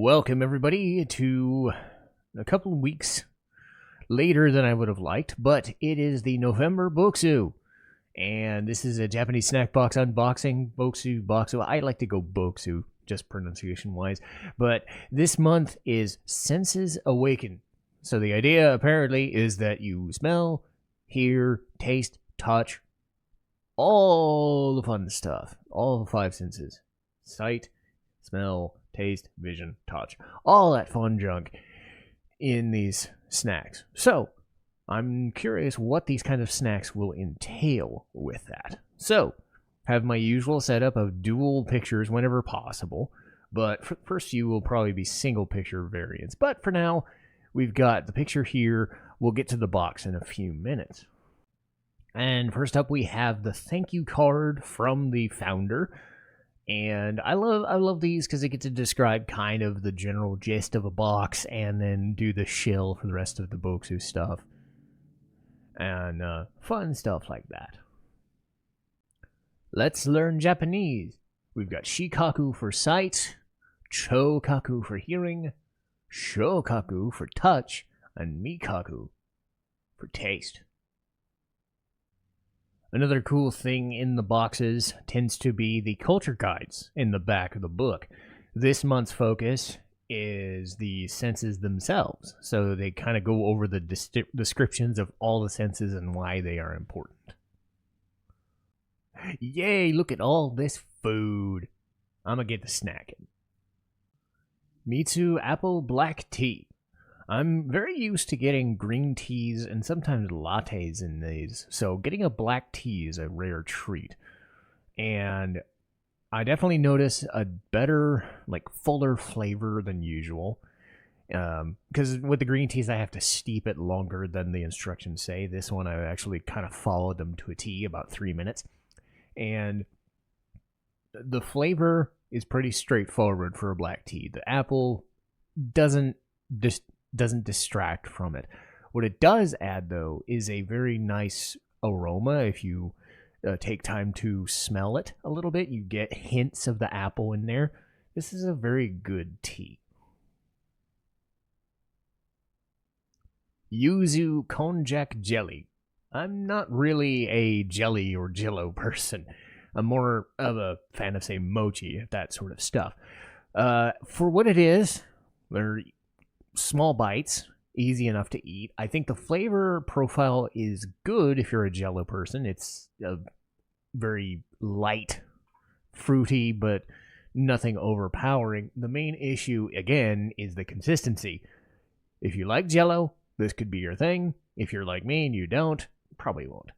Welcome, everybody, to a couple of weeks later than I would have liked, but it is the November Bokksu. And this is a Japanese snack box unboxing. Bokksu. I like to go Bokksu, just pronunciation-wise. But this month is Senses Awaken. So the idea, apparently, is that you smell, hear, taste, touch, all the fun stuff. All the five senses. Sight, smell, taste, vision, touch, all that fun junk in these snacks. So, I'm curious what these kind of snacks will entail with that. So, have my usual setup of dual pictures whenever possible, but for the first few will probably be single picture variants. But for now, we've got the picture here. We'll get to the box in a few minutes. And first up, we have the thank you card from the founder. And I love these because they get to describe kind of the general gist of a box and then do the shill for the rest of the Bokksu stuff. And fun stuff like that. Let's learn Japanese. We've got shikaku for sight, chokaku for hearing, shokaku for touch, and mikaku for taste. Another cool thing in the boxes tends to be the culture guides in the back of the book. This month's focus is the senses themselves, so they kind of go over the descriptions of all the senses and why they are important. Yay, look at all this food. I'm gonna get the snacking. Mitsu apple black tea. I'm very used to getting green teas and sometimes lattes in these, so getting a black tea is a rare treat. And I definitely notice a better, fuller flavor than usual. Because with the green teas, I have to steep it longer than the instructions say. This one, I actually kind of followed them to a T, about 3 minutes. And the flavor is pretty straightforward for a black tea. The apple doesn't distract from it. What it does add, though, is a very nice aroma. If you take time to smell it a little bit, you get hints of the apple in there. This is a very good tea. Yuzu konjac jelly. I'm not really a jelly or jello person. I'm more of a fan of, say, mochi, that sort of stuff. For what it is, they're small bites, easy enough to eat. I think the flavor profile is good if you're a jello person. It's a very light, fruity, but nothing overpowering. The main issue, again, is the consistency. If you like jello, this could be your thing. If you're like me and you don't, probably won't.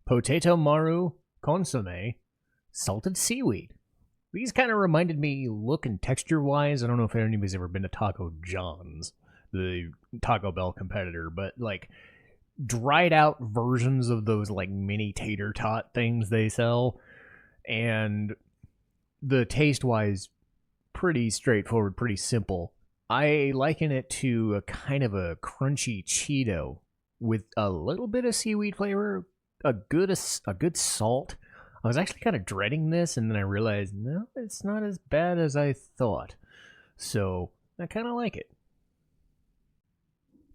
Potato maru consomme salted seaweed. These kind of reminded me, look and texture-wise, I don't know if anybody's ever been to Taco John's, the Taco Bell competitor, but, dried-out versions of those, mini tater tot things they sell. And the taste-wise, pretty straightforward, pretty simple. I liken it to a kind of a crunchy Cheeto with a little bit of seaweed flavor, a good salt. I was actually kind of dreading this, and then I realized, no, it's not as bad as I thought. So, I kind of like it.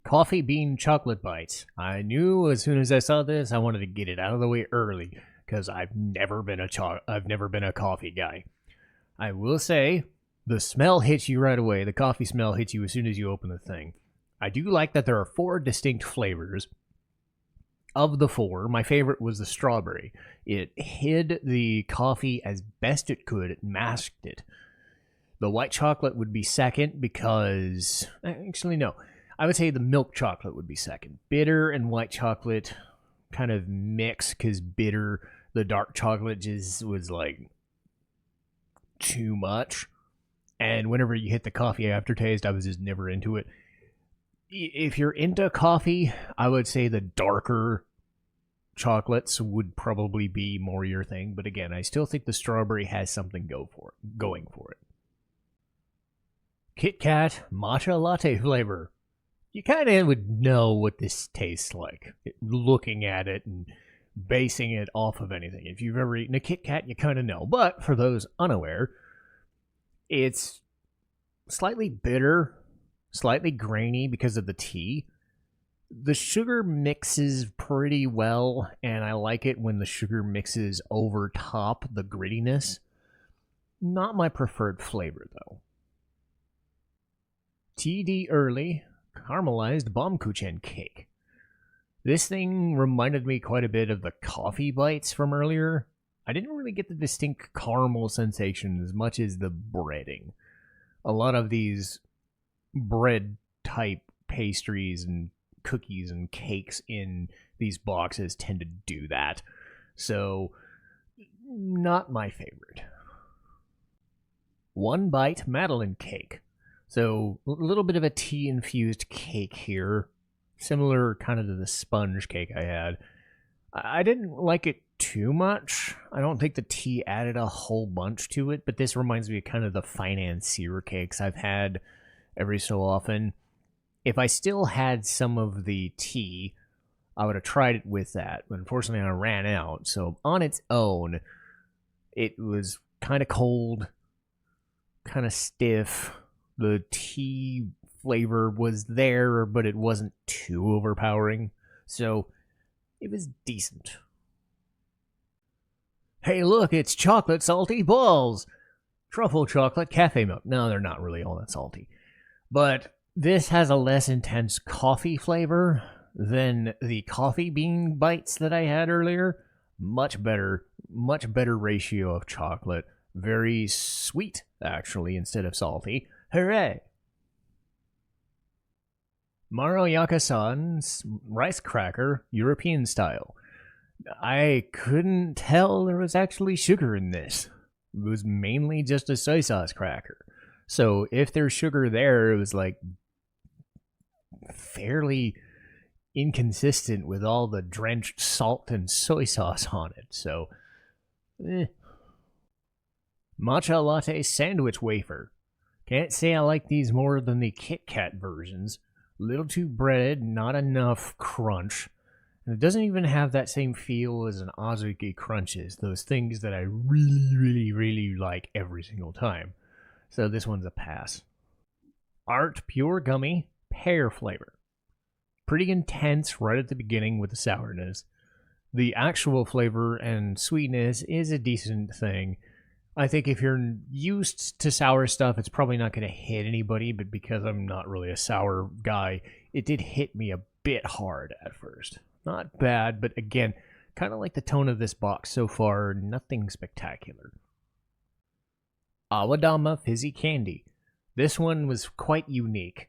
Coffee bean chocolate bites. I knew as soon as I saw this, I wanted to get it out of the way early, because I've never been a coffee guy. I will say, the smell hits you right away. The coffee smell hits you as soon as you open the thing. I do like that there are 4 distinct flavors. Of the 4, my favorite was the strawberry. It hid the coffee as best it could. It masked it. The white chocolate would be second because... Actually, no. I would say the milk chocolate would be second. Bitter and white chocolate kind of mix because bitter, the dark chocolate just was too much. And whenever you hit the coffee aftertaste, I was just never into it. If you're into coffee, I would say the darker chocolates would probably be more your thing. But again, I still think the strawberry has something going for it. Kit Kat matcha latte flavor. You kind of would know what this tastes like, looking at it and basing it off of anything. If you've ever eaten a Kit Kat, you kind of know. But for those unaware, It's slightly bitter, slightly grainy because of the tea. The sugar mixes pretty well, and I like it when the sugar mixes over top the grittiness. Not my preferred flavor, though. TD Early Caramelized Bokksu cake. This thing reminded me quite a bit of the coffee bites from earlier. I didn't really get the distinct caramel sensation as much as the breading. A lot of these bread type pastries and cookies and cakes in these boxes tend to do that. So, not my favorite. One Bite Madeleine Cake. So, a little bit of a tea infused cake here. Similar kind of to the sponge cake I had. I didn't like it too much. I don't think the tea added a whole bunch to it, but this reminds me of kind of the financier cakes I've had every so often. If I still had some of the tea, I would have tried it with that, but unfortunately I ran out. So on its own, it was kind of cold, kind of stiff. The tea flavor was there, but it wasn't too overpowering. So it was decent. Hey, look, it's chocolate salty balls. Truffle chocolate cafe milk. No, they're not really all that salty. But this has a less intense coffee flavor than the coffee bean bites that I had earlier. Much better ratio of chocolate. Very sweet, actually, instead of salty. Hooray! Maroyaka-san's rice cracker, European style. I couldn't tell there was actually sugar in this. It was mainly just a soy sauce cracker. So if there's sugar there, it was like fairly inconsistent with all the drenched salt and soy sauce on it. So, Matcha Latte Sandwich Wafer. Can't say I like these more than the Kit Kat versions. Little too breaded, not enough crunch. And it doesn't even have that same feel as an Azuki Crunches, those things that I really like every single time. So this one's a pass. Art Pure Gummy, pear flavor. Pretty intense right at the beginning with the sourness. The actual flavor and sweetness is a decent thing. I think if you're used to sour stuff, it's probably not going to hit anybody, but because I'm not really a sour guy, it did hit me a bit hard at first. Not bad, but again, kind of like the tone of this box so far, nothing spectacular. Awadama Fizzy Candy. This one was quite unique.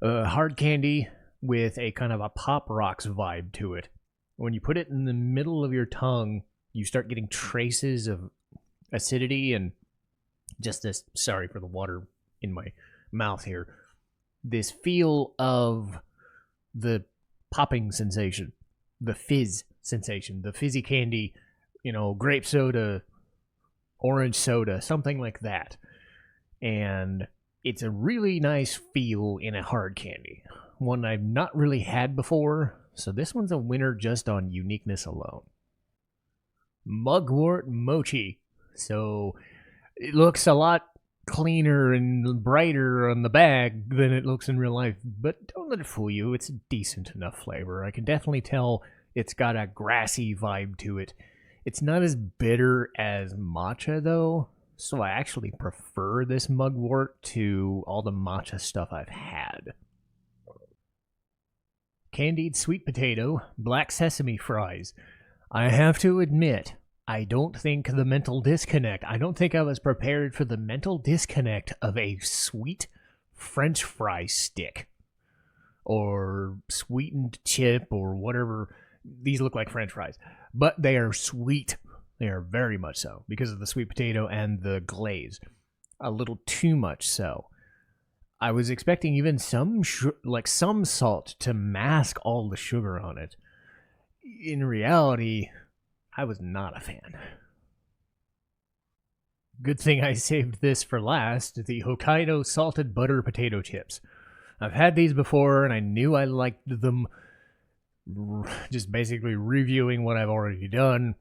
Hard candy with a kind of a Pop Rocks vibe to it. When you put it in the middle of your tongue, you start getting traces of acidity and just this, sorry for the water in my mouth here, this feel of the popping sensation, the fizz sensation, the fizzy candy, grape soda, orange soda, something like that. And it's a really nice feel in a hard candy, one I've not really had before, so this one's a winner just on uniqueness alone. Mugwort Mochi. So it looks a lot cleaner and brighter on the bag than it looks in real life, but don't let it fool you. It's a decent enough flavor. I can definitely tell it's got a grassy vibe to it. It's not as bitter as matcha, though, so I actually prefer this mugwort to all the matcha stuff I've had. Candied sweet potato, black sesame fries. I have to admit, I don't think the mental disconnect. I don't think I was prepared for the mental disconnect of a sweet French fry stick or sweetened chip or whatever. These look like French fries, but they are sweet. They are very much so because of the sweet potato and the glaze. A little too much so. I was expecting even some salt to mask all the sugar on it. In reality, I was not a fan. Good thing I saved this for last, the Hokkaido salted butter potato chips. I've had these before and I knew I liked them. Just basically reviewing what I've already done.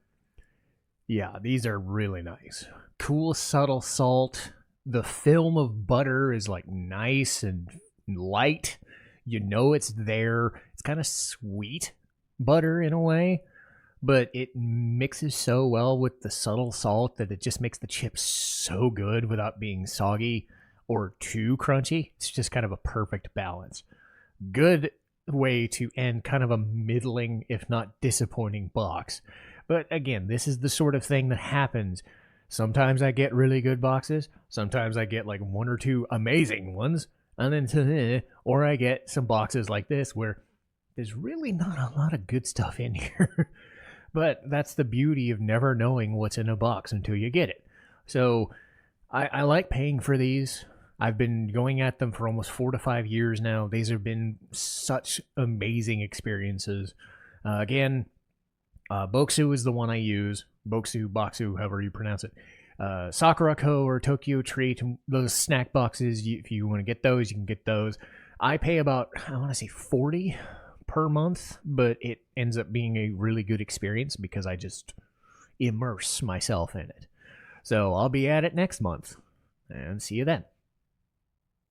Yeah, these are really nice. Cool, subtle salt. The film of butter is like nice and light. You know it's there. It's kind of sweet butter in a way, but it mixes so well with the subtle salt that it just makes the chips so good without being soggy or too crunchy. It's just kind of a perfect balance. Good way to end kind of a middling, if not disappointing, box. But again, this is the sort of thing that happens. Sometimes I get really good boxes. Sometimes I get like one or two amazing ones. And then, or I get some boxes like this where there's really not a lot of good stuff in here. But that's the beauty of never knowing what's in a box until you get it. So I like paying for these. I've been going at them for almost 4 to 5 years now. These have been such amazing experiences. Again, Bokksu is the one I use. Bokksu, however you pronounce it. Sakura Co. or Tokyo Treat, those snack boxes, if you want to get those, you can get those. I pay about, I want to say 40 per month, but it ends up being a really good experience because I just immerse myself in it. So I'll be at it next month, and see you then.